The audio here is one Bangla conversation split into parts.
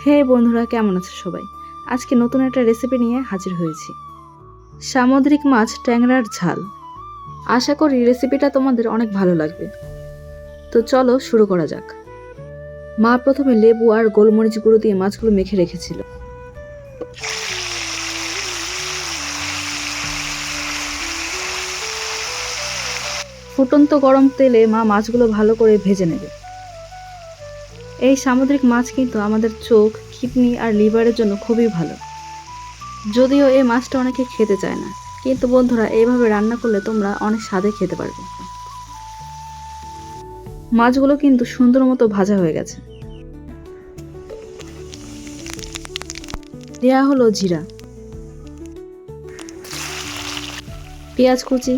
হে বন্ধুরা, কেমন আছো সবাই? আজকে নতুন একটা রেসিপি নিয়ে হাজির হয়েছি। সামুদ্রিক মাছ ট্যাংরার ঝাল। আশা করি রেসিপিটা তোমাদের অনেক ভালো লাগবে। তো চলো শুরু করা যাক। মা প্রথমে লেবু আর গোলমরিচ গুঁড়ো দিয়ে মাছগুলো মেখে রেখেছিল। ফুটন্ত গরম তেলে মা মাছগুলো ভালো করে ভেজে নেবে। এই সামুদ্রিক মাছ কিন্তু আমাদের চোখ, কিডনি আর লিভারের জন্য খুবই ভালো। যদিও এই মাছটা অনেকে খেতে চায় না, কিন্তু বন্ধুরা এইভাবে রান্না করলে তোমরা অনেক স্বাদে খেতে পারবে। মাছগুলো কিন্তু সুন্দর মতো ভাজা হয়ে গেছে। দেয়া হলো জিরা, পেঁয়াজ কুচি,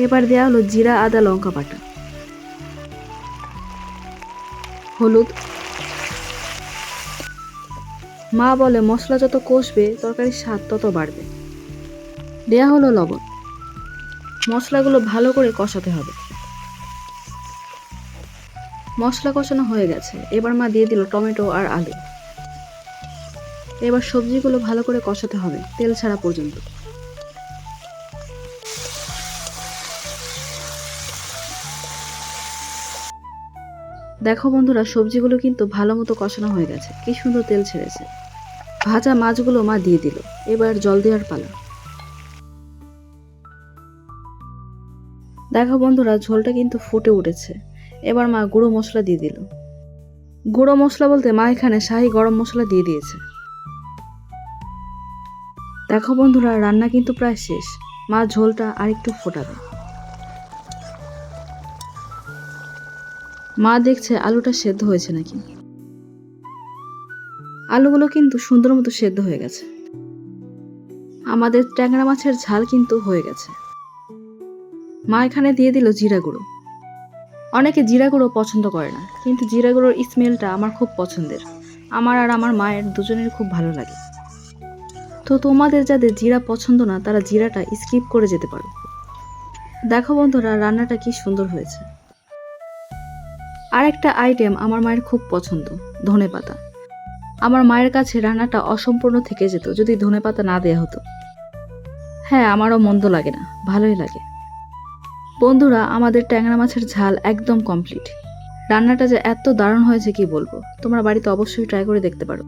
এবার দেয়া হলো জিরা আদা লঙ্কা বাটা, হলুদ। মা বলে মশলা যত কষবে তরকারির স্বাদ তত বাড়বে। দেয়া হলো লবণ। মশলাগুলো ভালো করে কষাতে হবে। মশলা কষানো হয়ে গেছে, এবার মা দিয়ে দিল টমেটো আর আলু। এবার সবজিগুলো ভালো করে কষাতে হবে তেল ছাড়া পর্যন্ত। দেখো বন্ধুরা, সবজিগুলো কিন্তু ভালো মতো কষানো হয়ে গেছে, কি সুন্দর তেল ছেড়েছে। ভাজা মাছগুলো মা দিয়ে দিল। এবার জল দেওয়ার পালা। দেখো বন্ধুরা, ঝোলটা কিন্তু ফুটে উঠেছে। এবার মা গুঁড়ো মশলা দিয়ে দিল। গুঁড়ো মশলা বলতে মা এখানে শাহি গরম মশলা দিয়ে দিয়েছে। দেখো বন্ধুরা, রান্না কিন্তু প্রায় শেষ। মা ঝোলটা আরেকটু ফোটাবে। মা দেখছে আলুটা সেদ্ধ হয়েছে নাকি। আলুগুলো কিন্তু সুন্দর মতো সেদ্ধ হয়ে গেছে। আমাদের ট্যাংরা মাছের ঝাল কিন্তু হয়ে গেছে। মা এখানে দিয়ে দিল জিরা গুঁড়ো। অনেকে জিরা গুঁড়ো পছন্দ করে না, কিন্তু জিরা গুঁড়োর স্মেলটা আমার খুব পছন্দের। আমার আর আমার মায়ের দুজনের খুব ভালো লাগে। তো তোমাদের যাদের জিরা পছন্দ না তারা জিরাটা স্কিপ করে যেতে পারো। দেখো বন্ধুরা, রান্নাটা কি সুন্দর হয়েছে। আর একটা আইটেম আমার মায়ের খুব পছন্দ, ধনেপাতা। আমার মায়ের কাছে রান্নাটা অসম্পূর্ণ থেকে যেত যদি ধনেপাতা না দেয়া হতো। হ্যাঁ, আমারও মন্দ লাগে না, ভালোই লাগে। বন্ধুরা, আমাদের ট্যাংরা মাছের ঝাল একদম কমপ্লিট। রান্নাটা যে এত দারুণ হয়েছে কি বলবো, তোমরা বাড়িতে অবশ্যই ট্রাই করে দেখতে পারো।